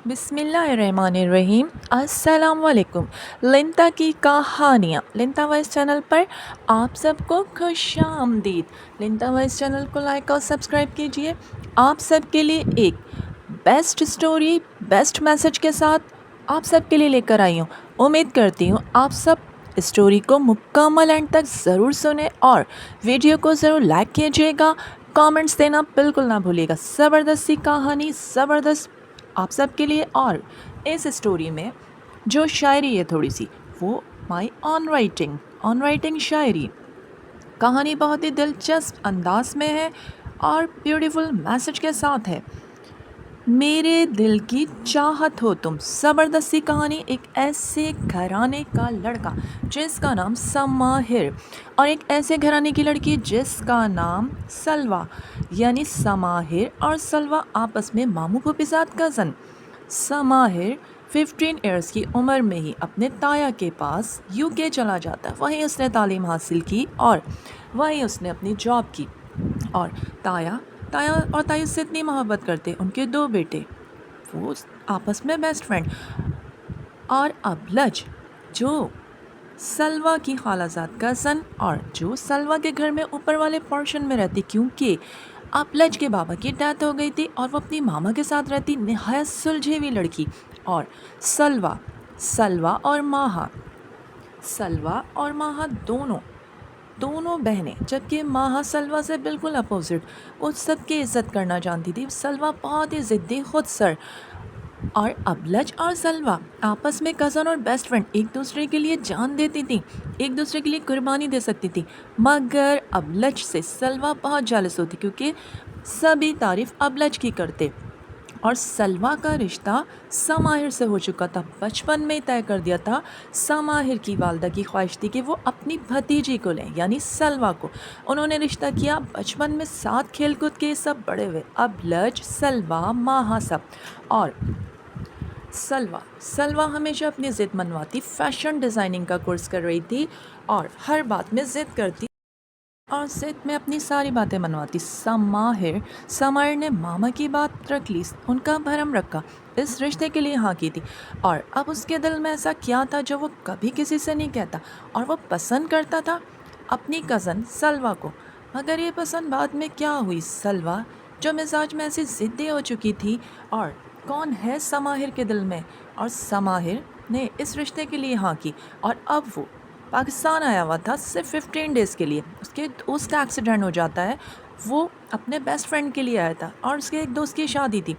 بسم اللہ الرحمن الرحیم، السلام علیکم۔ لنتا کی کہانیاں لنتا وائس چینل پر آپ سب کو خوش آمدید۔ لنتا وائس چینل کو لائک اور سبسکرائب کیجئے۔ آپ سب کے لیے ایک بیسٹ سٹوری بیسٹ میسج کے ساتھ آپ سب کے لیے لے کر آئی ہوں۔ امید کرتی ہوں آپ سب اسٹوری کو مکمل اینڈ تک ضرور سنیں اور ویڈیو کو ضرور لائک کیجئے گا، کامنٹس دینا بالکل نہ بھولیے گا۔ زبردستی کہانی، زبردست آپ سب کے لیے۔ اور اس اسٹوری میں جو شاعری ہے تھوڑی سی، وہ مائی آن رائٹنگ شاعری۔ کہانی بہت ہی دلچسپ انداز میں ہے اور بیوٹیفل میسج کے ساتھ ہے۔ میرے دل کی چاہت ہو تم۔ زبردستی کہانی ایک ایسے گھرانے کا لڑکا جس کا نام سماہر اور ایک ایسے گھرانے کی لڑکی جس کا نام سلویٰ، یعنی سماہر اور سلویٰ آپس میں ماموں پھوپھی زاد کزن۔ سماہر 15 ایئرس کی عمر میں ہی اپنے تایا کے پاس UK چلا جاتا ہے۔ وہیں اس نے تعلیم حاصل کی اور وہیں اس نے اپنی جاب کی۔ اور تایا اور تائی اس سے اتنی محبت کرتے، ان کے 2 بیٹے، وہ آپس میں بیسٹ فرینڈ۔ اور ابلج جو سلویٰ کی خالہ زاد کزن اور جو سلویٰ کے گھر میں اوپر والے پورشن میں رہتی، کیونکہ ابلج کے بابا کی ڈیتھ ہو گئی تھی اور وہ اپنی ماما کے ساتھ رہتی، نہایت سلجھی ہوئی لڑکی۔ اور سلویٰ اور ماہا دونوں بہنیں، جبکہ ماہا سلویٰ سے بالکل اپوزٹ، وہ سب کی عزت کرنا جانتی تھی۔ سلویٰ بہت ہی ضدی، خود سر۔ اور ابلج اور سلویٰ آپس میں کزن اور بیسٹ فرینڈ، ایک دوسرے کے لیے جان دیتی تھی، ایک دوسرے کے لیے قربانی دے سکتی تھی۔ مگر ابلج سے سلویٰ بہت جالس ہوتی، کیونکہ سبھی تعریف ابلج کی کرتے۔ اور سلویٰ کا رشتہ سماہر سے ہو چکا تھا، بچپن میں ہی طے کر دیا تھا۔ سماہر کی والدہ کی خواہش تھی کہ وہ اپنی بھتیجی کو لیں، یعنی سلویٰ کو۔ انہوں نے رشتہ کیا، بچپن میں ساتھ کھیل کود کے سب بڑے ہوئے، ابلج، سلویٰ، ماہا سب۔ اور سلویٰ ہمیشہ اپنی ضد منواتی، فیشن ڈیزائننگ کا کورس کر رہی تھی اور ہر بات میں ضد کرتی اور ضد میں اپنی ساری باتیں منواتی۔ سماہر نے ماما کی بات رکھ لی، ان کا بھرم رکھا، اس رشتے کے لیے ہاں کی تھی۔ اور اب اس کے دل میں ایسا کیا تھا جو وہ کبھی کسی سے نہیں کہتا، اور وہ پسند کرتا تھا اپنی کزن سلویٰ کو۔ مگر یہ پسند بعد میں کیا ہوئی، سلویٰ جو مزاج میں ایسی ضدی ہو چکی تھی، اور کون ہے سماہر کے دل میں، اور سماہر نے اس رشتے کے لیے ہاں کی۔ اور اب وہ پاکستان آیا ہوا تھا صرف 15 ڈیز کے لیے۔ اس کے دوست کا ایکسیڈنٹ ہو جاتا ہے، وہ اپنے بیسٹ فرینڈ کے لیے آیا تھا اور اس کے ایک دوست کی شادی تھی۔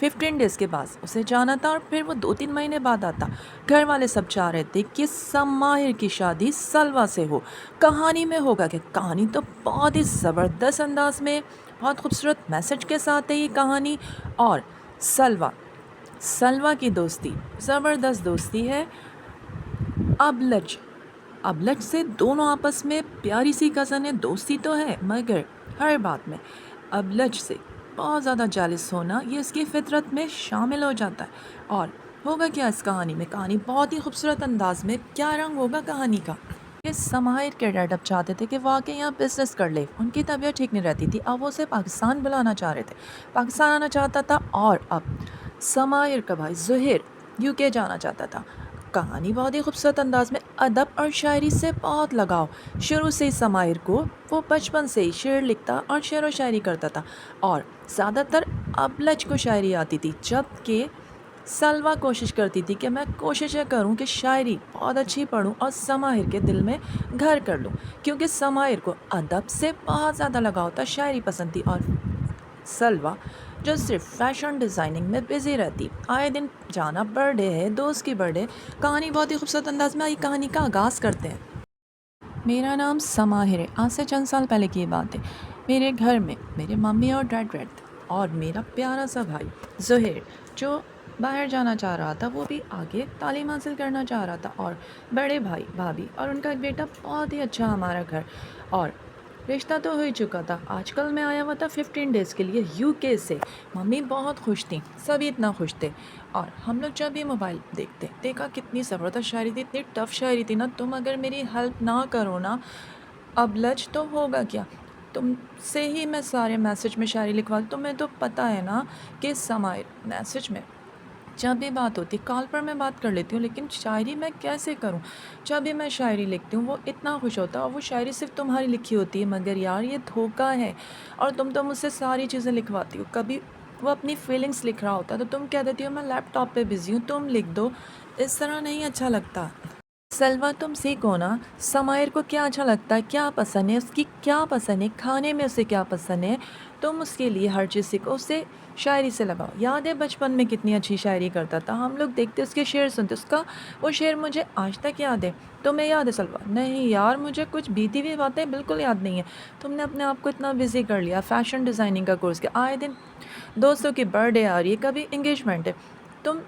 15 ڈیز کے بعد اسے جانا تھا اور پھر وہ 2-3 مہینے بعد آتا۔ گھر والے سب چاہ رہے تھے کہ سماہر کی شادی سلویٰ سے ہو۔ کہانی میں ہوگا کہ کہانی تو بہت ہی زبردست انداز میں، بہت خوبصورت میسج کے ساتھ ہے یہ کہانی۔ اور سلویٰ کی دوستی زبردست دوستی ہے ابلج سے، دونوں آپس میں پیاری سی کزن ہے، دوستی تو ہے، مگر ہر بات میں ابلج سے بہت زیادہ جالس ہونا یہ اس کی فطرت میں شامل ہو جاتا ہے۔ اور ہوگا کیا اس کہانی میں، کہانی بہت ہی خوبصورت انداز میں، کیا رنگ ہوگا کہانی کا۔ یہ سماہر کے ڈیڈ اب چاہتے تھے کہ واقعی یہاں بزنس کر لے، ان کی طبیعت ٹھیک نہیں رہتی تھی، اب وہ اسے پاکستان بلانا چاہ رہے تھے، پاکستان آنا چاہتا تھا۔ اور اب سماہر کا بھائی ظہیر UK جانا چاہتا تھا۔ کہانی بہت ہی خوبصورت انداز میں، ادب اور شاعری سے بہت لگاؤ شروع سے ہی سماہر کو، وہ بچپن سے ہی شعر لکھتا اور شعر و شاعری کرتا تھا، اور زیادہ تر ابلج کو شاعری آتی تھی، جبکہ سلویٰ کوشش کرتی تھی کہ میں کوششیں کروں کہ شاعری بہت اچھی پڑھوں اور سماہر کے دل میں گھر کر لوں، کیونکہ سماہر کو ادب سے بہت زیادہ لگاؤ تھا، شاعری پسند تھی۔ اور سلویٰ جو صرف فیشن ڈیزائننگ میں بزی رہتی، آئے دن جانا، برتھ ڈے ہے، دوست کی برتھ ڈے۔ کہانی بہت ہی خوبصورت انداز میں آئی، کہانی کا آغاز کرتے ہیں۔ میرا نام سماہر ہے، آج سے چند سال پہلے کی بات ہے۔ میرے گھر میں میرے ممی اور ڈیڈ رہتے اور میرا پیارا سا بھائی ظہیر جو باہر جانا چاہ رہا تھا، وہ بھی آگے تعلیم حاصل کرنا چاہ رہا تھا، اور بڑے بھائی بھابھی اور ان کا ایک بیٹا، بہت ہی اچھا ہمارا گھر۔ اور رشتہ تو ہو ہی چکا تھا، آج کل میں آیا ہوا تھا 15 ڈیز کے لیے UK سے۔ ممی بہت خوش تھیں، سبھی اتنا خوش تھے۔ اور ہم لوگ جب بھی موبائل دیکھا کتنی زبردست شاعری تھی، اتنی ٹف شاعری تھی نا، تم اگر میری ہیلپ نہ کرو نا ابلج تو ہوگا کیا، تم سے ہی میں سارے میسج میں شاعری لکھوا، تمہیں تو پتہ ہے نا کہ سماہر میسج میں جب بھی بات ہوتی ہے کال پر میں بات کر لیتی ہوں، لیکن شاعری میں کیسے کروں؟ جب بھی میں شاعری لکھتی ہوں وہ اتنا خوش ہوتا ہے، اور وہ شاعری صرف تمہاری لکھی ہوتی ہے، مگر یار یہ دھوکہ ہے، اور تم تو مجھ سے ساری چیزیں لکھواتی ہو۔ کبھی وہ اپنی فیلنگس لکھ رہا ہوتا ہے تو تم کہہ دیتی ہو میں لیپ ٹاپ پہ بزی ہوں، تم لکھ دو۔ اس طرح نہیں اچھا لگتا۔ سلویٰ تم سیکھو نا، سمائر کو کیا اچھا لگتا ہے، کیا پسند ہے، اس کی کیا پسند ہے، کھانے میں اسے کیا پسند ہے، تم اس کے لیے ہر چیز سیکھو، اسے شاعری سے لگاؤ۔ یاد ہے بچپن میں کتنی اچھی شاعری کرتا تھا، ہم لوگ دیکھتے اس کے شعر سنتے، اس کا وہ شعر مجھے آج تک یاد ہے۔ تمہیں یاد ہے سلویٰ؟ نہیں یار، مجھے کچھ بیتی ہوئی باتیں بالکل یاد نہیں ہیں۔ تم نے اپنے آپ کو اتنا بزی کر لیا، فیشن ڈیزائننگ کا کورس کیا، آئے دن دوستوں کی برتھ ڈے آ رہی ہے، کبھی انگیجمنٹ ہے، تم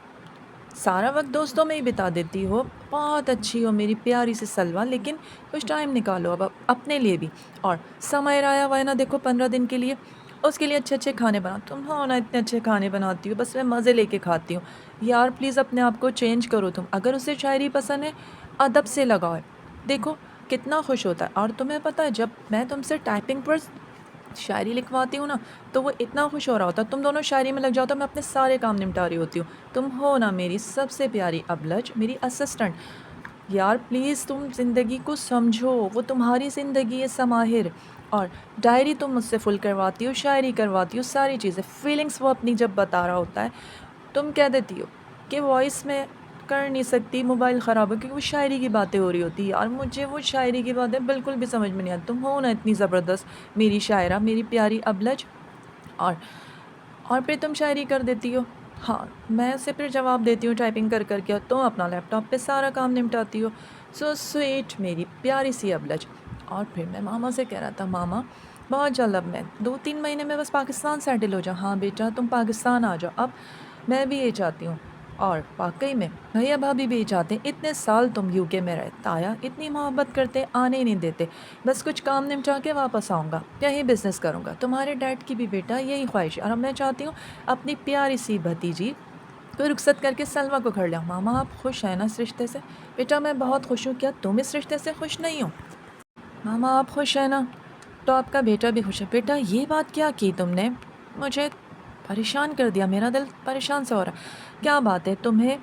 سارا وقت دوستوں میں ہی بتا دیتی ہو۔ بہت اچھی ہو میری پیاری سی سلویٰ، لیکن کچھ ٹائم نکالو اب اپنے لیے بھی۔ اور سمائر آیا ہوا ہے نا، دیکھو 15 دن کے لیے، اس کے لیے اچھے اچھے کھانے بنا، تم ہو نا اتنے اچھے کھانے بناتی ہو، بس میں مزے لے کے کھاتی ہوں۔ یار پلیز اپنے آپ کو چینج کرو تم، اگر اسے شاعری پسند ہے ادب سے لگاؤ، دیکھو کتنا خوش ہوتا ہے۔ اور تمہیں پتہ ہے جب میں تم سے ٹائپنگ پر شاعری لکھواتی ہوں نا تو وہ اتنا خوش ہو رہا ہوتا ہے، تم دونوں شاعری میں لگ جاؤ تو میں اپنے سارے کام نمٹا رہی ہوتی ہوں۔ تم ہو نا میری سب سے پیاری ابلج، میری اسسٹنٹ۔ یار پلیز تم زندگی کو سمجھو، وہ تمہاری زندگی ہے سماہر، اور ڈائری تم مجھ سے فل کرواتی ہو، شاعری کرواتی ہو، ساری چیزیں، فیلنگس وہ اپنی جب بتا رہا ہوتا ہے تم کہہ دیتی ہو کہ وائس میں کر نہیں سکتی، موبائل خراب ہو، کیونکہ وہ شاعری کی باتیں ہو رہی ہوتی ہے۔ اور مجھے وہ شاعری کی باتیں بالکل بھی سمجھ میں نہیں آتی، تم ہو نا اتنی زبردست میری شاعرہ، میری پیاری ابلج، اور پھر تم شاعری کر دیتی ہو۔ ہاں میں اسے پھر جواب دیتی ہوں ٹائپنگ کر کر کے، تم اپنا لیپ ٹاپ پہ سارا کام نمٹاتی ہو۔ سو سویٹ میری پیاری سی ابلج۔ اور پھر میں ماما سے کہہ رہا تھا ماما بہت جلد، اب میں 2-3 مہینے میں بس پاکستان سیٹل ہو جاؤں۔ ہاں بیٹا تم پاکستان آ جاؤ، اب میں بھی یہ چاہتی ہوں، اور واقعی میں بھیا بھابھی بھی یہ چاہتے ہیں۔ اتنے سال تم یو کے میں رہے، تایا اتنی محبت کرتے، آنے ہی نہیں دیتے، بس کچھ کام نمٹا کے واپس آؤں گا، یہی بزنس کروں گا۔ تمہارے ڈیڈ کی بھی بیٹا یہی خواہش ہے، اور اب میں چاہتی ہوں اپنی پیاری سی بھتیجی کو رخصت کر کے سلویٰ کو گھر لاؤں۔ ماما آپ خوش ہیں نا اس رشتے سے؟ بیٹا میں بہت خوش ہوں، کیا تم اس رشتے سے خوش نہیں ہو؟ ماما آپ خوش ہیں نا؟ تو آپ کا بیٹا بھی خوش ہے۔ بیٹا یہ بات کیا کی تم نے؟ مجھے پریشان کر دیا، میرا دل پریشان سے ہو رہا۔ کیا بات ہے تمہیں،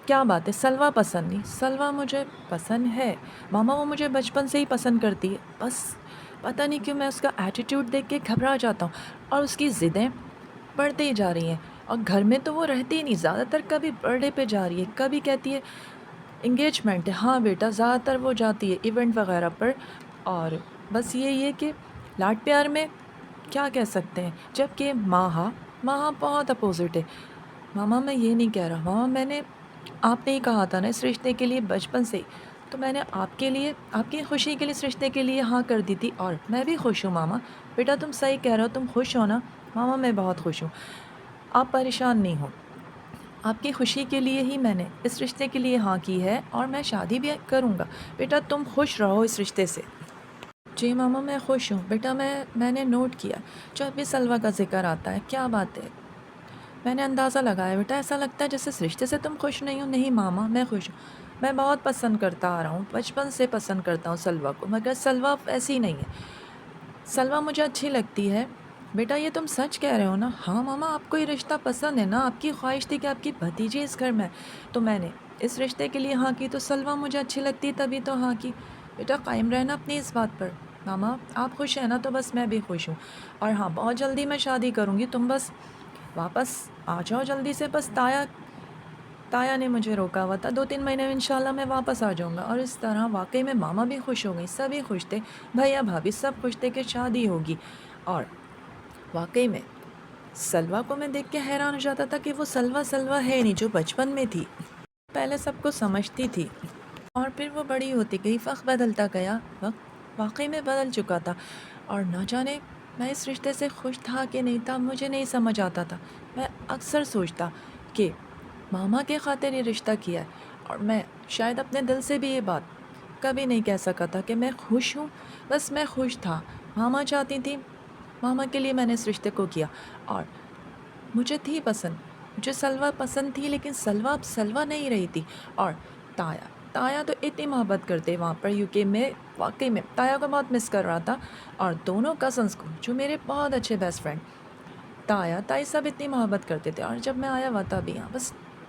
کیا بات ہے؟ سلویٰ پسند نہیں؟ سلویٰ مجھے پسند ہے ماما، وہ مجھے بچپن سے ہی پسند کرتی ہے، بس پتہ نہیں کیوں میں اس کا ایٹیٹیوڈ دیکھ کے گھبرا جاتا ہوں، اور اس کی ضدیں بڑھتی ہی جا رہی ہیں، اور گھر میں تو وہ رہتی ہی نہیں زیادہ تر، کبھی برتھ ڈے پہ جا رہی ہے، کبھی کہتی ہے انگیجمنٹ ہے۔ ہاں بیٹا زیادہ تر وہ جاتی ہے ایونٹ وغیرہ پر، اور بس یہی ہے کہ لاڈ پیار میں کیا کہہ سکتے ہیں، جب کہ ماہا بہت اپوزٹ ہے۔ ماما میں یہ نہیں کہہ رہا، ماما میں نے آپ نے ہی کہا تھا نا اس رشتے کے لیے بچپن سے ہی، تو میں نے آپ کے لیے، آپ کی خوشی کے لیے اس رشتے کے لیے ہاں کر دی تھی، اور میں بھی خوش ہوں ماما۔ بیٹا تم صحیح کہہ رہے ہو، تم خوش ہو نا؟ ماما میں بہت خوش ہوں، آپ پریشان نہیں ہو، آپ کی خوشی کے لیے ہی میں نے اس رشتے کے لیے ہاں کی ہے، اور میں شادی بھی کروں گا۔ بیٹا تم خوش رہو اس رشتے سے۔ جی ماما میں خوش ہوں۔ بیٹا میں نے نوٹ کیا جب بھی سلویٰ کا ذکر آتا ہے، کیا بات ہے، میں نے اندازہ لگایا بیٹا، ایسا لگتا ہے جیسے اس رشتے سے تم خوش نہیں ہو۔ نہیں ماما میں خوش ہوں، میں بہت پسند کرتا آ رہا ہوں، بچپن سے پسند کرتا ہوں سلویٰ کو، مگر سلویٰ ایسی نہیں ہے، سلویٰ مجھے اچھی لگتی ہے۔ بیٹا یہ تم سچ کہہ رہے ہو نا؟ ہاں ماما آپ کو یہ رشتہ پسند ہے نا، آپ کی خواہش تھی کہ آپ کی بھتیجی اس گھر میں ہے، تو میں نے اس رشتے کے لیے ہاں کی، تو سلویٰ مجھے اچھی لگتی تبھی تو ہاں کی۔ بیٹا قائم رہنا اپنی اس بات پر۔ ماما آپ خوش ہیں نا، تو بس میں بھی خوش ہوں، اور ہاں بہت جلدی میں شادی کروں گی، تم بس واپس آ جاؤ جلدی سے۔ بس تایا نے مجھے روکا ہوا تھا، 2-3 مہینے میں انشاءاللہ میں واپس آ جاؤں گا۔ اور اس طرح واقعی میں ماما بھی خوش ہو گئی، سبھی خوش تھے، بھیا بھابھی سب خوش تھے کہ شادی ہوگی۔ اور واقعی میں سلویٰ کو میں دیکھ کے حیران ہو جاتا تھا کہ وہ سلویٰ ہے نہیں جو بچپن میں تھی، پہلے سب کو سمجھتی تھی، اور پھر وہ بڑی ہوتی گئی، وقت بدلتا گیا، وقت واقعی میں بدل چکا تھا، اور نہ جانے میں اس رشتے سے خوش تھا کہ نہیں تھا، مجھے نہیں سمجھ آتا تھا۔ میں اکثر سوچتا کہ ماما کے خاطر یہ رشتہ کیا ہے، اور میں شاید اپنے دل سے بھی یہ بات کبھی نہیں کہہ سکا تھا کہ میں خوش ہوں، بس میں خوش تھا، ماما چاہتی تھی، ماما کے لیے میں نے اس رشتے کو کیا، اور مجھے تھی پسند، مجھے سلویٰ پسند تھی، لیکن سلویٰ اب سلویٰ نہیں رہی تھی۔ اور تایا تو اتنی محبت کرتے وہاں پر یو کے میں، واقعی میں تایا کو بہت مس کر رہا تھا، اور دونوں کزنس کو جو میرے بہت اچھے بیسٹ فرینڈ، تائی سب اتنی محبت کرتے تھے، اور جب میں آیا ہوا تھا ابھی یہاں، بس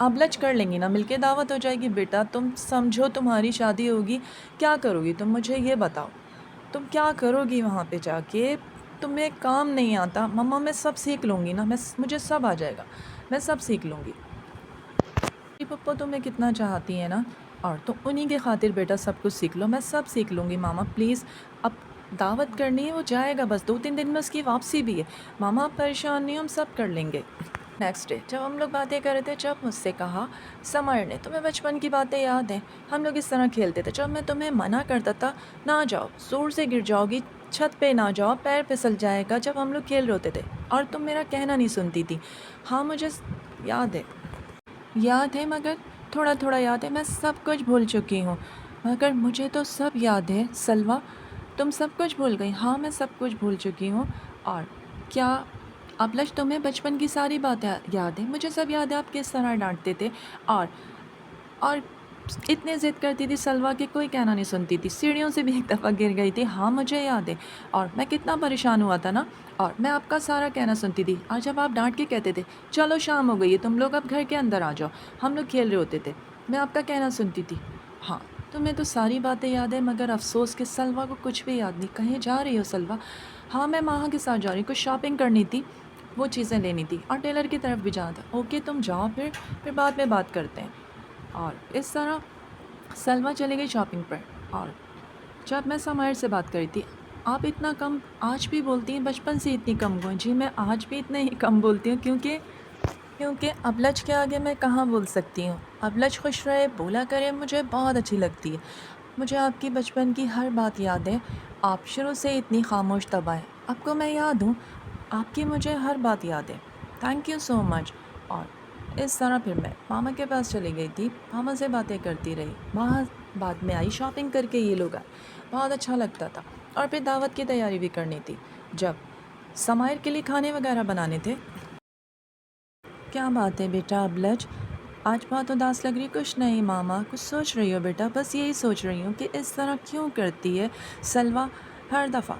ابلج کر لیں گی نا، مل کے دعوت ہو جائے گی بیٹا. تم سمجھو تمہاری شادی ہوگی، کیا کرو گی تم؟ مجھے یہ بتاؤ تم کیا کرو گی وہاں پہ جا کے؟ تمہیں کام نہیں آتا؟ مما میں سب سیکھ لوں گی نا، مجھے سب آ جائے گا، میں سب سیکھ لوں گی. میری پپا تمہیں کتنا چاہتی ہے نا، اور تو انہی کے خاطر بیٹا سب کچھ سیکھ لو. میں سب سیکھ لوں گی ماما پلیز. اب دعوت کرنی ہے، وہ جائے گا بس 2-3 دن میں اس کی واپسی بھی ہے. ماما آپ پریشان نہیں ہو، ہم سب کر لیں گے. نیکسٹ ڈے جب ہم لوگ باتیں کر رہے تھے، جب مجھ سے کہا سمر نے تمہیں بچپن کی باتیں یاد ہیں، ہم لوگ اس طرح کھیلتے تھے، جب میں تمہیں منع کرتا تھا نہ جاؤ، زور سے گر جاؤ گی، چھت پہ نہ جاؤ، پیر پھسل جائے گا، جب ہم لوگ کھیل رہے ہوتے تھے اور تم میرا کہنا نہیں سنتی تھی. ہاں مجھے یاد ہے، یاد ہے، مگر تھوڑا تھوڑا یاد ہے. میں سب کچھ بھول چکی ہوں، مگر مجھے تو سب یاد ہے. سلویٰ تم سب کچھ بھول گئی؟ ہاں میں سب کچھ بھول چکی ہوں. اور کیا ابلج تمہیں بچپن کی ساری باتیں یاد ہیں؟ مجھے سب یاد ہے، آپ کس طرح ڈانٹتے تھے اور اتنے ضد کرتی تھی سلویٰ کہ کوئی کہنا نہیں سنتی تھی. سیڑھیوں سے بھی ایک دفعہ گر گئی تھی. ہاں مجھے یاد ہے، اور میں کتنا پریشان ہوا تھا نا، اور میں آپ کا سارا کہنا سنتی تھی. اور جب آپ ڈانٹ کے کہتے تھے چلو شام ہو گئی ہے، تم لوگ اب گھر کے اندر آ جاؤ، ہم لوگ کھیل رہے ہوتے تھے، میں آپ کا کہنا سنتی تھی. ہاں تمہیں تو ساری باتیں یاد ہے، مگر افسوس کہ سلویٰ کو کچھ بھی یاد نہیں. کہیں جا رہی ہو سلویٰ؟ ہاں میں ماہا کے ساتھ جا رہی ہوں، کچھ شاپنگ کرنی تھی، وہ چیزیں لینی تھی، اور ٹیلر کی طرف بھی جانا تھا. اوکے تم جاؤ، پھر بعد میں بات کرتے ہیں. اور اس طرح سلویٰ چلی گئی شاپنگ پر. اور جب میں سمائر سے بات کری تھی، آپ اتنا کم آج بھی بولتی ہیں؟ بچپن سے اتنی کم ہوئیں؟ جی میں آج بھی اتنے ہی کم بولتی ہوں، کیونکہ ابلج کے آگے میں کہاں بول سکتی ہوں. ابلج خوش رہے، بولا کرے، مجھے بہت اچھی لگتی ہے. مجھے آپ کی بچپن کی ہر بات یاد ہے، آپ شروع سے اتنی خاموش طبع ہیں. آپ کو میں یاد ہوں، آپ کی مجھے ہر بات یاد ہے. تھینک یو سو مچ. اور اس طرح پھر میں ماما کے پاس چلی گئی تھی، ماما سے باتیں کرتی رہی. وہاں بعد میں آئی شاپنگ کر کے، یہ لوگ آئے، بہت اچھا لگتا تھا. اور پھر دعوت کی تیاری بھی کرنی تھی، جب سمائر کے لیے کھانے وغیرہ بنانے تھے. کیا بات ہے بیٹا ابلج، آج بہت اداس لگ رہی؟ کچھ نہیں ماما، کچھ سوچ رہی ہو بیٹا؟ بس یہی سوچ رہی ہوں کہ اس طرح کیوں کرتی ہے سلویٰ ہر دفعہ.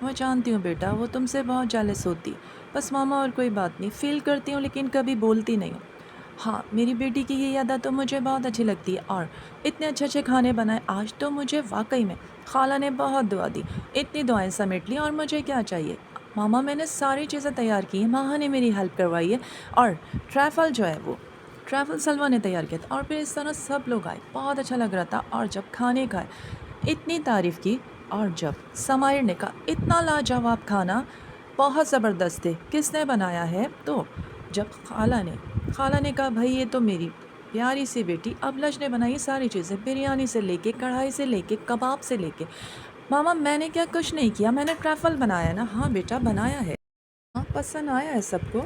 وہ جانتی ہوں بیٹا، وہ تم سے بہت جالس ہوتی. بس ماما اور کوئی بات نہیں، فیل کرتی ہوں لیکن کبھی بولتی نہیں ہوں. ہاں میری بیٹی کی یہ یادیں تو مجھے بہت اچھی لگتی ہے، اور اتنے اچھے اچھے کھانے بنائے آج تو مجھے واقعی میں. خالہ نے بہت دعا دی، اتنی دعائیں سمیٹ لی، اور مجھے کیا چاہیے؟ ماما میں نے ساری چیزیں تیار کی ہیں، ماہا نے میری ہیلپ کروائی ہے. اور ٹریفل جو ہے، وہ ٹریفل سلویٰ نے تیار کیا تھا. اور پھر اس طرح سب لوگ آئے، بہت اچھا لگ رہا تھا. اور جب کھانے کھائے، اتنی تعریف کی. اور جب سمائر نے کہا اتنا لاجواب کھانا، بہت زبردست ہے، کس نے بنایا ہے؟ تو جب خالہ نے کہا بھائی یہ تو میری پیاری سی بیٹی ابلج نے بنائی ساری چیزیں، بریانی سے لے کے، کڑھائی سے لے کے، کباب سے لے کے. ماما میں نے کیا کچھ نہیں کیا، میں نے ٹریفل بنایا نا. ہاں بیٹا بنایا ہے، ہاں پسند آیا ہے سب کو،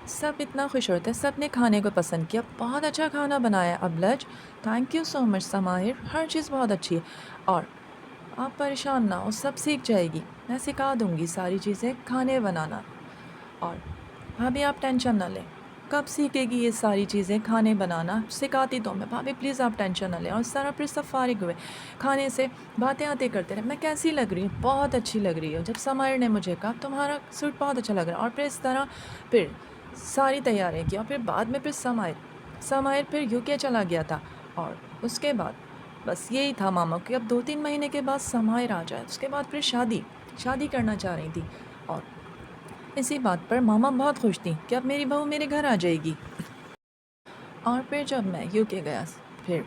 سب اتنا خوش ہوتے ہیں، سب نے کھانے کو پسند کیا. بہت اچھا کھانا بنایا ابلج. تھینک یو سو مچ سمائر، ہر چیز بہت اچھی ہے. اور آپ پریشان نہ ہو، سب سیکھ جائے گی، میں سکھا دوں گی ساری چیزیں، کھانے بنانا. اور بھابھی آپ ٹینشن نہ لیں، کب سیکھے گی یہ ساری چیزیں کھانے بنانا؟ سکھاتی تو میں بھابھی، پلیز آپ ٹینشن نہ لیں. اور اس طرح پھر سب فارغ ہوئے کھانے سے، باتیں آتے کرتے رہے. میں کیسی لگ رہی ہوں؟ بہت اچھی لگ رہی ہو. جب سمائر نے مجھے کہا تمہارا سوٹ بہت اچھا لگ رہا ہے. اور پھر اس طرح پھر ساری تیاریاں کی. اور پھر بعد میں پھر سمائر پھر UK چلا گیا تھا. اور اس کے بعد بس یہی تھا ماما کہ اب 2-3 مہینے کے بعد سمائر آ جائے. اس کے بعد پھر شادی کرنا چاہ رہی تھی. اور اسی بات پر ماما بہت خوش تھیں کہ اب میری بہو میرے گھر آ جائے گی. اور پھر جب میں UK گیا، پھر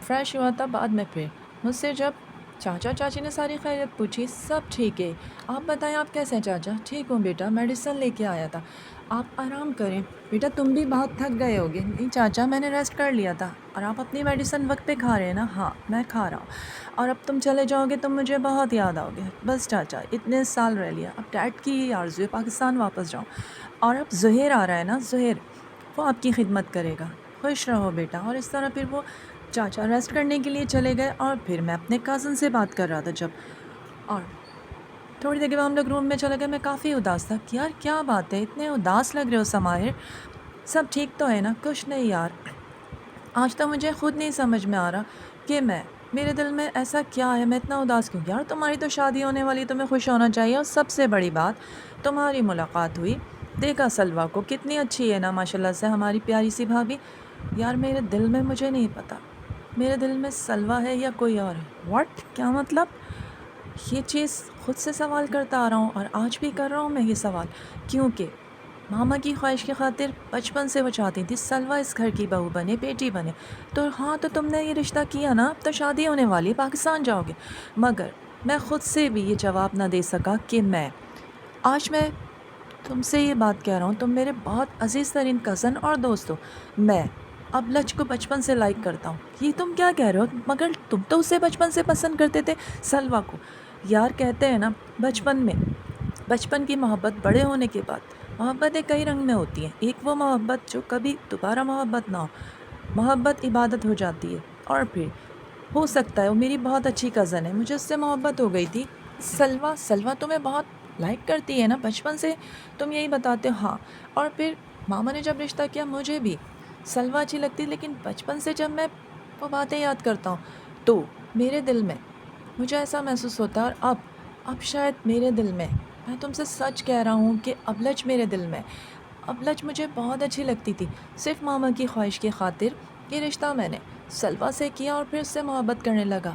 فریش ہوا تھا، بعد میں پھر مجھ سے جب چاچا چاچی نے ساری خیریت پوچھی، سب ٹھیک ہے. آپ بتائیں آپ کیسے ہیں چاچا؟ ٹھیک ہوں بیٹا، میڈیسن لے کے آیا تھا. آپ آرام کریں بیٹا، تم بھی بہت تھک گئے ہوگے. نہیں چاچا میں نے ریسٹ کر لیا تھا. اور آپ اپنی میڈیسن وقت پہ کھا رہے ہیں نا؟ ہاں میں کھا رہا ہوں. اور اب تم چلے جاؤ گے تو مجھے بہت یاد آؤ گے. بس چاچا اتنے سال رہ لیا، اب ڈیڈ کی یہ آرزو ہے پاکستان واپس جاؤں. اور اب زہیر آ رہا ہے نا، زہیر وہ آپ کی خدمت کرے گا. خوش رہو بیٹا. اور اس طرح پھر وہ چاچا ریسٹ کرنے کے لیے چلے گئے. اور پھر میں اپنے کزن سے بات کر رہا تھا جب، اور تھوڑی دیر کے بعد ہم لوگ روم میں چلے گئے. میں کافی اداس تھا کہ یار کیا بات ہے، اتنے اداس لگ رہے ہو سمائر، سب ٹھیک تو ہے نا؟ کچھ نہیں یار، آج تو مجھے خود نہیں سمجھ میں آ رہا کہ میرے دل میں ایسا کیا ہے، میں اتنا اداس کیوں؟ یار تمہاری تو شادی ہونے والی، تمہیں خوش ہونا چاہیے. اور سب سے بڑی بات، تمہاری ملاقات ہوئی دیکھا سلوا کو کتنی اچھی ہے نا ماشاءاللہ سے ہماری پیاری سی بھابھی. یار میرے دل میں مجھے نہیں پتا میرے دل میں سلوا ہے یا کوئی اور ہے. واٹ کیا مطلب؟ یہ چیز خود سے سوال کرتا آ رہا ہوں اور آج بھی کر رہا ہوں میں یہ سوال، کیونکہ ماما کی خواہش کی خاطر بچپن سے وہ چاہتی تھی سلوا اس گھر کی بہو بنے، بیٹی بنے. تو ہاں تو تم نے یہ رشتہ کیا نا، تو شادی ہونے والی، پاکستان جاؤ گے. مگر میں خود سے بھی یہ جواب نہ دے سکا کہ آج میں تم سے یہ بات کہہ رہا ہوں، تم میرے بہت عزیز ترین کزن اور دوست ہو. میں ابلج کو بچپن سے لائک کرتا ہوں. یہ تم کیا کہہ رہے ہو؟ مگر تم تو اسے بچپن سے پسند کرتے تھے، سلوا کو. یار کہتے ہیں نا بچپن کی محبت بڑے ہونے کے بعد، محبتیں کئی رنگ میں ہوتی ہیں. ایک وہ محبت جو کبھی دوبارہ محبت نہ ہو، محبت عبادت ہو جاتی ہے. اور پھر ہو سکتا ہے وہ میری بہت اچھی کزن ہے، مجھے اس سے محبت ہو گئی تھی. سلوا تمہیں بہت لائک کرتی ہے نا بچپن سے، تم یہی بتاتے ہو. ہاں، اور پھر ماما نے جب رشتہ کیا مجھے بھی سلوا اچھی لگتی، لیکن بچپن سے جب میں وہ باتیں یاد کرتا ہوں تو میرے دل میں مجھے ایسا محسوس ہوتا ہے. اور اب شاید میرے دل میں تم سے سچ کہہ رہا ہوں کہ ابلج میرے دل میں، ابلج مجھے بہت اچھی لگتی تھی. صرف ماما کی خواہش کی خاطر یہ رشتہ میں نے سلوا سے کیا اور پھر اس سے محبت کرنے لگا.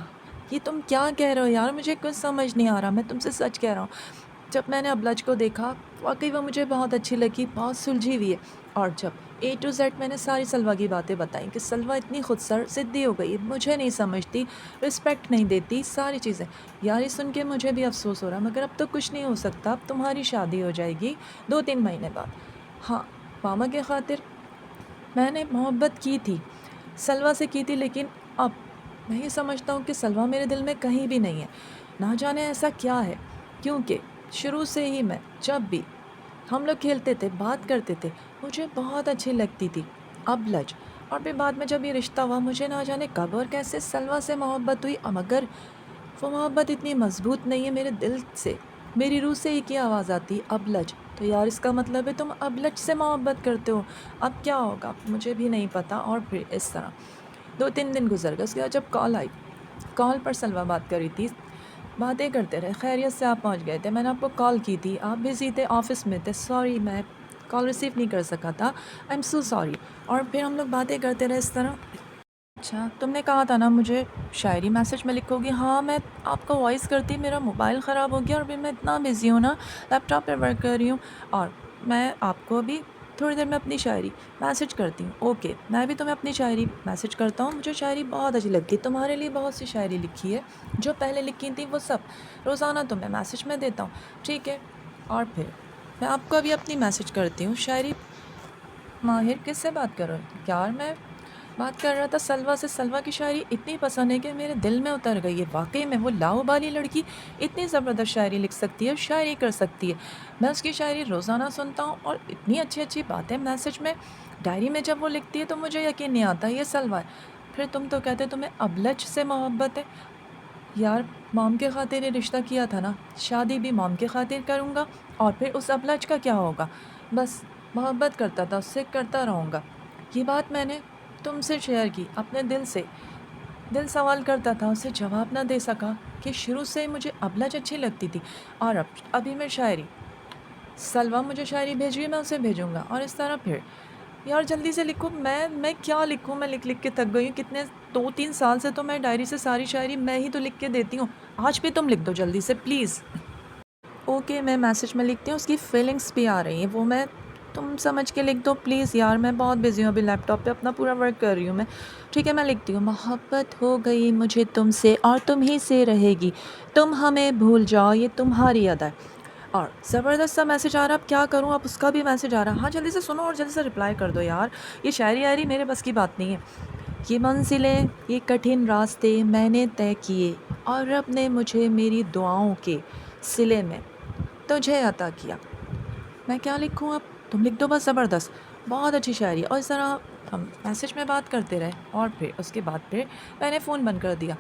یہ تم کیا کہہ رہے ہو یار؟ مجھے کچھ سمجھ نہیں آ رہا. میں تم سے سچ کہہ رہا ہوں، جب میں نے ابلج کو دیکھا واقعی وہ مجھے بہت اچھی لگی، بہت سلجھی ہوئی ہے. اور جب A to Z میں نے ساری سلوا کی باتیں بتائیں کہ سلوا اتنی خود سر ضدی ہو گئی، مجھے نہیں سمجھتی، رسپیکٹ نہیں دیتی، ساری چیزیں. یار یہ سن کے مجھے بھی افسوس ہو رہا، مگر اب تو کچھ نہیں ہو سکتا. اب تمہاری شادی ہو جائے گی 2-3 مہینے بعد. ہاں، ماما کے خاطر میں نے محبت کی تھی، سلوا سے کی تھی، لیکن اب میں یہ سمجھتا ہوں کہ سلوا میرے دل میں کہیں بھی نہیں ہے. نہ جانے ایسا کیا ہے، کیونکہ شروع سے ہی میں جب بھی ہم لوگ کھیلتے تھے، بات کرتے تھے، مجھے بہت اچھی لگتی تھی ابلج. اور پھر بعد میں جب یہ رشتہ ہوا مجھے نہ جانے کب اور کیسے سلوا سے محبت ہوئی، مگر وہ محبت اتنی مضبوط نہیں ہے میرے دل سے. میری روح سے ایک ہی آواز آتی ابلج. تو یار اس کا مطلب ہے تم ابلج سے محبت کرتے ہو. اب کیا ہوگا مجھے بھی نہیں پتا. اور پھر اس طرح 2-3 دن گزر گئے. اس کے بعد جب کال آئی، کال پر سلوا بات کر رہی تھی، باتیں کرتے رہے، خیریت سے آپ پہنچ گئے تھے. میں نے آپ کو کال کی تھی، آپ بزی تھے، آفس میں تھے، سوری میں کال ریسیو نہیں کر سکا تھا، آئی ایم سو سوری. اور پھر ہم لوگ باتیں کرتے رہے اس طرح. اچھا تم نے کہا تھا نا مجھے شاعری میسج میں لکھو گی. ہاں میں آپ کو وائس کرتی، میرا موبائل خراب ہو گیا اور پھر میں اتنا بزی ہوں نا، لیپ ٹاپ پہ ورک کر رہی ہوں، اور میں آپ کو ابھی تھوڑی دیر میں اپنی شاعری میسج کرتی ہوں. اوکے، میں بھی تمہیں اپنی شاعری میسج کرتا ہوں. مجھے شاعری بہت اچھی لگتی ہے، تمہارے لیے بہت سی شاعری لکھی ہے، جو پہلے لکھی تھی وہ سب روزانہ تمہیں میسج میں دیتا ہوں، ٹھیک ہے؟ اور پھر میں آپ کو ابھی اپنی میسج کرتی ہوں شاعری. ماہر کس سے بات کر رہے ہو؟ یار میں بات کر رہا تھا سلوا سے. سلوا کی شاعری اتنی پسند ہے کہ میرے دل میں اتر گئی ہے. واقعی میں وہ لاؤبالی لڑکی اتنی زبردست شاعری لکھ سکتی ہے، شاعری کر سکتی ہے. میں اس کی شاعری روزانہ سنتا ہوں اور اتنی اچھی اچھی باتیں میسج میں، ڈائری میں جب وہ لکھتی ہے تو مجھے یقین نہیں آتا یہ سلوا ہے. پھر تم تو کہتے تمہیں ابلج سے محبت ہے. یار مام کے خاطر یہ رشتہ کیا تھا نا، شادی بھی مام کے خاطر کروں گا. اور پھر اس ابلج کا کیا ہوگا؟ بس محبت کرتا تھا، اس سے کرتا رہوں گا. یہ بات میں نے تم سے شیئر کی اپنے دل سے. دل سوال کرتا تھا، اسے جواب نہ دے سکا کہ شروع سے مجھے ابلج اچھی لگتی تھی. اور ابھی میں شاعری، سلوا مجھے شاعری بھیج رہی ہے، میں اسے بھیجوں گا. اور اس طرح پھر یار جلدی سے لکھو. میں کیا لکھوں؟ میں لکھ لکھ کے تھک گئی ہوں. کتنے 2-3 سال سے تو میں ڈائری سے ساری شاعری میں ہی تو لکھ کے دیتی ہوں. آج بھی تم لکھ دو جلدی سے پلیز. اوکے میں میسج میں لکھتی ہوں، اس کی فیلنگس بھی آ رہی ہیں، وہ میں تم سمجھ کے لکھ دو پلیز. یار میں بہت بزی ہوں ابھی، لیپ ٹاپ پہ اپنا پورا ورک کر رہی ہوں میں. ٹھیک ہے میں لکھتی ہوں. محبت ہو گئی مجھے تم سے اور تم ہی سے رہے گی، تم ہمیں بھول جاؤ یہ تمہاری ادا ہے. اور زبردست سا میسج آ رہا. اب کیا کروں؟ اب اس کا بھی میسج آ رہا. ہاں جلدی سے سنو اور جلدی سے رپلائی کر دو یار، یہ شاعری میرے بس کی بات نہیں ہے. یہ منزلیں، یہ کٹھن راستے میں نے طے کیے اور رب نے مجھے میری دعاؤں کے صلے میں تجھے عطا کیا. میں کیا لکھوں اب؟ تم لکھ دو بس. زبردست، بہت اچھی شاعری. اور اس طرح ہم میسج میں بات کرتے رہے. اور پھر اس کے بعد پھر میں نے فون بند کر دیا.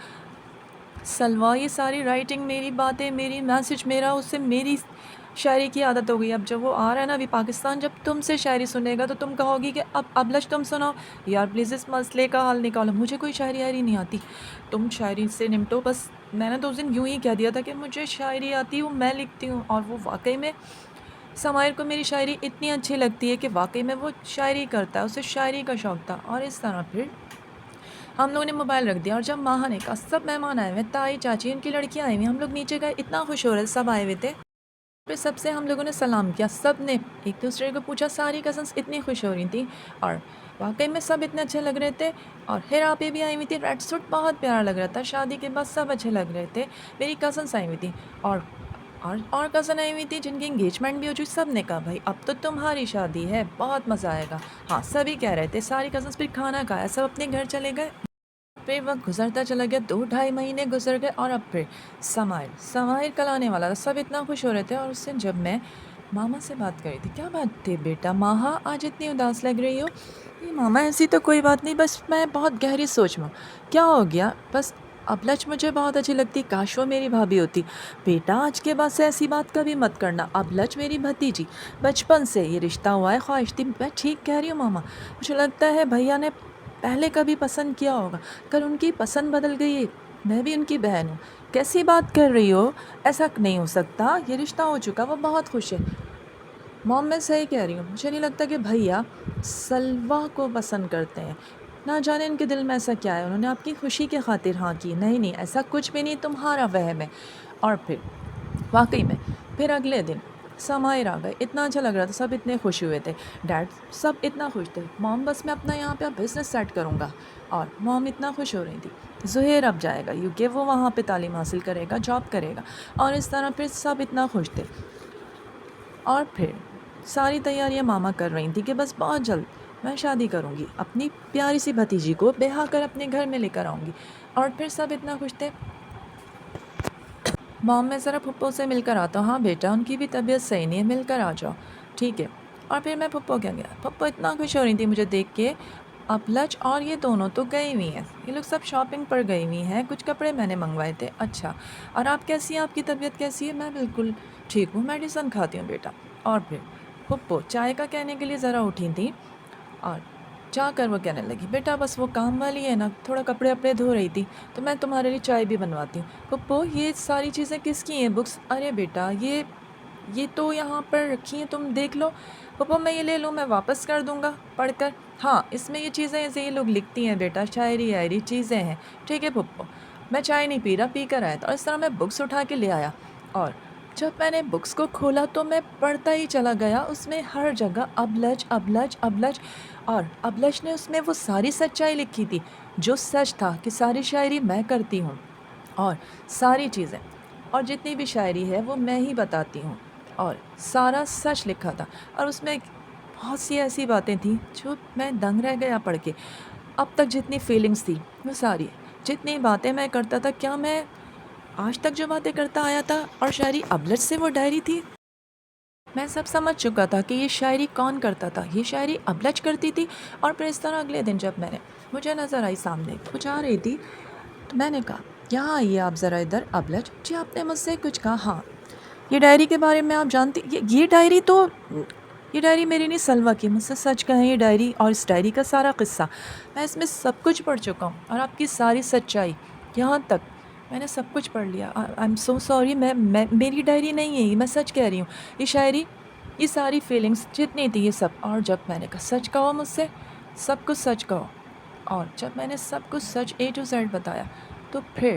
سلوا یہ ساری رائٹنگ، میری باتیں، میری میسج، میرا اس سے میری شاعری کی عادت ہو گئی. اب جب وہ آ رہا ہے نا ابھی پاکستان، جب تم سے شاعری سنے گا تو تم کہو گی کہ اب ابلج تم سناؤ. یار پلیز اس مسئلے کا حل نکالو. مجھے کوئی شاعری نہیں آتی، تم شاعری سے نمٹو بس. میں نے تو اس دن یوں ہی کہہ دیا تھا کہ مجھے شاعری آتی، وہ میں لکھتی ہوں. اور وہ واقعی میں سمائر کو میری شاعری اتنی اچھی لگتی ہے کہ واقعی میں وہ شاعری کرتا ہے، اسے شاعری کا شوق تھا۔ اور اس طرح پھر ہم لوگوں نے موبائل رکھ دیا، اور جب ماہا نے کہا سب مہمان آئے ہوئے، تائی چاچی ان کی لڑکیاں آئی ہوئی، ہم لوگ نیچے گئے، اتنا خوش ہو رہے، سب آئے ہوئے تھے۔ پھر سب سے ہم لوگوں نے سلام کیا، سب نے ایک دوسرے کو پوچھا، ساری کزنس اتنی خوش ہو رہی تھیں، اور واقعی میں سب اتنے اچھے لگ رہے تھے۔ اور ہیرا پہ بھی آئی ہوئی تھی، ریڈ سوٹ بہت پیارا لگ رہا تھا، شادی کے بعد سب اچھے لگ رہے تھے۔ میری کزنس آئی ہوئی تھیں، اور کزن آئی ہوئی تھی جن کی انگیجمنٹ بھی ہو چکی، سب نے کہا بھائی اب تو تمہاری شادی ہے، بہت مزہ آئے گا۔ ہاں سبھی کہہ رہے تھے، ساری کزنس پھر کھانا کھایا، سب اپنے گھر چلے گئے۔ پھر وقت گزرتا چلا گیا، 2 ڈھائی مہینے گزر گئے، اور اب پھر سمائر کل آنے والا تھا، سب اتنا خوش ہو رہے تھے۔ اور اس سے جب میں ماما سے بات کری تھی، کیا بات تھی بیٹا ماہا آج اتنی اداس لگ رہی ہو؟ نہیں ماما ایسی تو کوئی بات نہیں، بس میں بہت گہری سوچ میں ہوں۔ کیا ہو گیا؟ بس ابلج مجھے بہت اچھی لگتی، کاش وہ میری بھابھی ہوتی۔ بیٹا آج کے بعد سے ایسی بات کبھی مت کرنا، ابلج میری بھتیجی، بچپن سے یہ رشتہ ہوا ہے، خواہش تھی۔ میں ٹھیک کہہ رہی ہوں ماما، مجھے لگتا ہے بھیا نے پہلے کبھی پسند کیا ہوگا، کل ان کی پسند بدل گئی ہے، میں بھی ان کی بہن ہوں۔ کیسی بات کر رہی ہو؟ ایسا نہیں ہو سکتا، یہ رشتہ ہو چکا، وہ بہت خوش ہے۔ موم میں صحیح کہہ رہی ہوں، مجھے نہیں لگتا کہ بھیا سلوا کو پسند کرتے ہیں، نہ جانے ان کے دل میں ایسا کیا ہے، انہوں نے آپ کی خوشی کے خاطر ہاں کی۔ نہیں ایسا کچھ بھی نہیں، تمہارا وہم ہے۔ اور پھر واقعی میں پھر اگلے دن سمائر آ گئے، اتنا اچھا لگ رہا تھا، سب اتنے خوش ہوئے تھے، ڈیڈ سب اتنا خوش تھے، موم بس میں اپنا یہاں پہ بزنس سیٹ کروں گا، اور موم اتنا خوش ہو رہی تھی۔ زہیر اب جائے گا کیونکہ وہ وہاں پہ تعلیم حاصل کرے گا، جاب کرے گا، اور اس طرح پھر سب اتنا خوش تھے۔ اور پھر ساری تیاریاں ماما کر رہی تھیں کہ بس بہت جلد میں شادی کروں گی، اپنی پیاری سی بھتیجی کو بیاہ کر اپنے گھر میں لے کر آؤں گی۔ اور پھر سب اتنا خوش تھے۔ موم میں ذرا پھپھو سے مل کر آتا ہوں۔ ہاں بیٹا ان کی بھی طبیعت صحیح نہیں ہے، مل کر آ جاؤ، ٹھیک ہے۔ اور پھر میں پھپھو کے گیا، پھپھو اتنا خوش ہو رہی تھی مجھے دیکھ کے۔ ابلج اور یہ دونوں تو گئی ہوئی ہیں، یہ لوگ سب شاپنگ پر گئی ہوئی ہیں، کچھ کپڑے میں نے منگوائے تھے۔ اچھا اور آپ کیسی ہیں، آپ کی طبیعت کیسی ہے؟ میں بالکل ٹھیک ہوں، میڈیسن کھاتی ہوں بیٹا۔ اور پھر پھپھو چائے کا کہنے کے لیے ذرا اٹھی تھیں، اور جا کر وہ کہنے لگی بیٹا بس وہ کام والی ہے نا، تھوڑا کپڑے اپڑے دھو رہی تھی، تو میں تمہارے لیے چائے بھی بنواتی ہوں۔ پھپھو یہ ساری چیزیں کس کی ہیں بکس؟ ارے بیٹا یہ تو یہاں پر رکھی ہیں، تم دیکھ لو۔ پھپھو میں یہ لے لوں، میں واپس کر دوں گا پڑھ کر۔ ہاں اس میں یہ چیزیں ایسے یہ لوگ لکھتی ہیں بیٹا، شاعری چیزیں ہیں، ٹھیک ہے پھپھو میں چائے نہیں پی رہا، پی کر آیا تھا۔ اور اس طرح میں بکس اٹھا کے لے آیا، اور جب میں نے بکس کو کھولا تو میں پڑھتا ہی چلا گیا، اس میں ہر جگہ ابلج ابلج ابلج، اور ابلج نے اس میں وہ ساری سچائی لکھی تھی جو سچ تھا، کہ ساری شاعری میں کرتی ہوں، اور ساری چیزیں اور جتنی بھی شاعری ہے وہ میں ہی بتاتی ہوں، اور سارا سچ لکھا تھا۔ اور اس میں بہت سی ایسی باتیں تھیں جو میں دنگ رہ گیا پڑھ کے۔ اب تک جتنی فیلنگز تھی وہ ساری، جتنی باتیں میں کرتا تھا، کیا میں آج تک جو باتیں کرتا آیا تھا، اور شاعری ابلج سے وہ ڈائری تھی۔ میں سب سمجھ چکا تھا کہ یہ شاعری کون کرتا تھا، یہ شاعری ابلج کرتی تھی۔ اور پھر اس طرح اگلے دن جب مجھے نظر آئی سامنے کچھ آ رہی تھی، تو میں نے کہا یہاں آئیے آپ ذرا ادھر ابلج جی، آپ نے مجھ سے کچھ کہا؟ ہاں یہ ڈائری کے بارے میں آپ جانتی؟ یہ ڈائری میری نہیں، سلوا کی، مجھ سے سچ کہیں یہ ڈائری، اور اس ڈائری کا سارا قصہ میں اس میں سب کچھ پڑھ چکا ہوں، اور آپ کی ساری سچائی یہاں تک میں نے سب کچھ پڑھ لیا۔ آئی ایم سو سوری، میری ڈائری نہیں ہے یہ، میں سچ کہہ رہی ہوں، یہ شاعری، یہ ساری فیلنگس جتنی تھی یہ سب۔ اور جب میں نے کہا سچ کہو مجھ سے، سب کچھ سچ کہو، اور جب میں نے سب کچھ سچ A to Z بتایا، تو پھر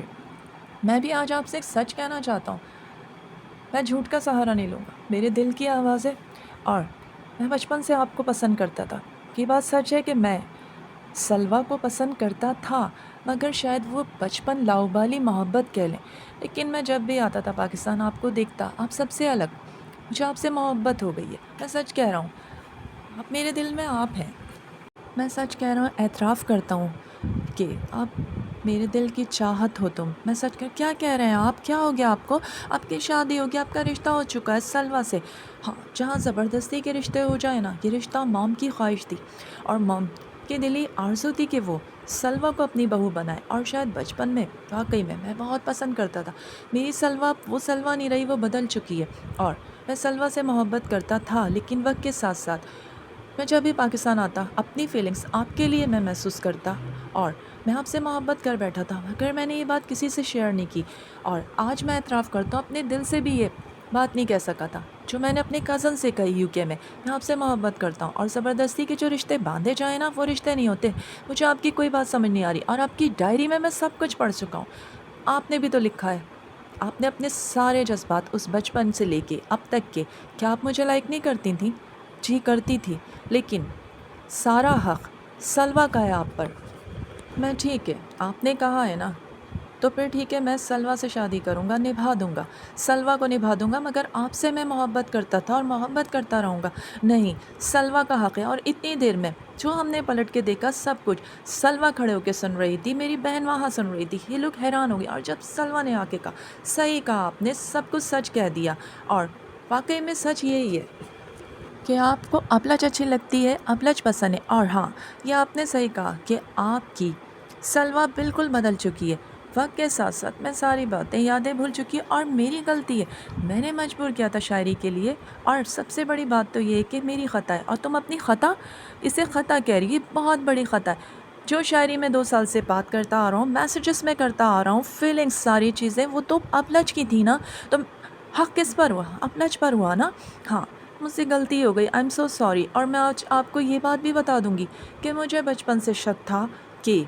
میں بھی آج آپ سے ایک سچ کہنا چاہتا ہوں، میں جھوٹ کا سہارا نہیں لوں گا، میرے دل کی آواز ہے، اور میں بچپن سے آپ کو پسند کرتا تھا۔ یہ بات سچ ہے کہ میں سلوا کو پسند کرتا تھا، مگر شاید وہ بچپن لاؤبالی محبت کہہ لیں، لیکن میں جب بھی آتا تھا پاکستان، آپ کو دیکھتا، آپ سب سے الگ، مجھے آپ سے محبت ہو گئی ہے، میں سچ کہہ رہا ہوں، آپ میرے دل میں آپ ہیں، میں سچ کہہ رہا ہوں، اعتراف کرتا ہوں کہ آپ میرے دل کی چاہت ہو تم، میں سچ کیا کہہ رہے ہیں آپ؟ کیا ہو گیا آپ کو؟ آپ کی شادی ہو گیا، آپ کا رشتہ ہو چکا ہے سلوا سے۔ ہاں جہاں زبردستی کے رشتے ہو جائے نا، یہ رشتہ موم کی خواہش تھی، اور موم کی دلی آرزو تھی کہ وہ سلوا کو اپنی بہو بنائے، اور شاید بچپن میں واقعی میں بہت پسند کرتا تھا میری سلوا، وہ سلوا نہیں رہی، وہ بدل چکی ہے، اور میں سلوا سے محبت کرتا تھا، لیکن وقت کے ساتھ ساتھ میں جب بھی پاکستان آتا اپنی فیلنگس آپ کے لیے میں محسوس کرتا، اور میں آپ سے محبت کر بیٹھا تھا، مگر میں نے یہ بات کسی سے شیئر نہیں کی، اور آج میں اعتراف کرتا ہوں اپنے دل سے بھی یہ بات نہیں کہہ سکا تھا جو میں نے اپنے کزن سے کہی یو کے میں آپ سے محبت کرتا ہوں، اور زبردستی کے جو رشتے باندھے جائیں نا وہ رشتے نہیں ہوتے۔ مجھے آپ کی کوئی بات سمجھ نہیں آ رہی، اور آپ کی ڈائری میں سب کچھ پڑھ چکا ہوں۔ آپ نے بھی تو لکھا ہے، آپ نے اپنے سارے جذبات اس بچپن سے لے کے اب تک کے، کیا آپ مجھے لائک نہیں کرتی تھیں؟ جی کرتی تھی، لیکن سارا حق سلویٰ کا ہے آپ پر۔ میں ٹھیک ہے، آپ نے کہا ہے نا، تو پھر ٹھیک ہے، میں سلویٰ سے شادی کروں گا، نبھا دوں گا، سلویٰ کو نبھا دوں گا، مگر آپ سے میں محبت کرتا تھا اور محبت کرتا رہوں گا۔ نہیں، سلویٰ کا حق ہے۔ اور اتنی دیر میں جو ہم نے پلٹ کے دیکھا سب کچھ سلویٰ کھڑے ہو کے سن رہی تھی، میری بہن وہاں سن رہی تھی، یہ لوگ حیران ہو گئے۔ اور جب سلویٰ نے آ کے کہا، صحیح کہا آپ نے، سب کچھ سچ کہہ دیا، اور واقعی میں سچ یہی ہے کہ آپ کو ابلج اچھی لگتی ہے، ابلج پسند ہے، اور ہاں یہ آپ نے صحیح کہا کہ آپ کی سلویٰ بالکل بدل چکی ہے۔ وقت کے ساتھ ساتھ میں ساری باتیں یادیں بھول چکی ہوں، اور میری غلطی ہے، میں نے مجبور کیا تھا شاعری کے لیے، اور سب سے بڑی بات تو یہ ہے کہ میری خطا ہے، اور تم اپنی خطا اسے خطا کہہ رہی ہے، بہت بڑی خطا ہے۔ جو شاعری میں 2 سال سے بات کرتا آ رہا ہوں، میسیجز میں کرتا آ رہا ہوں، فیلنگس ساری چیزیں وہ تو ابلج کی تھی نا، تو حق کس پر ہوا؟ ابلج پر ہوا نا۔ ہاں مجھ سے غلطی ہو گئی، آئی ایم سو سوری۔ اور میں آج آپ کو یہ بات بھی بتا دوں گی کہ مجھے بچپن سے شک تھا کہ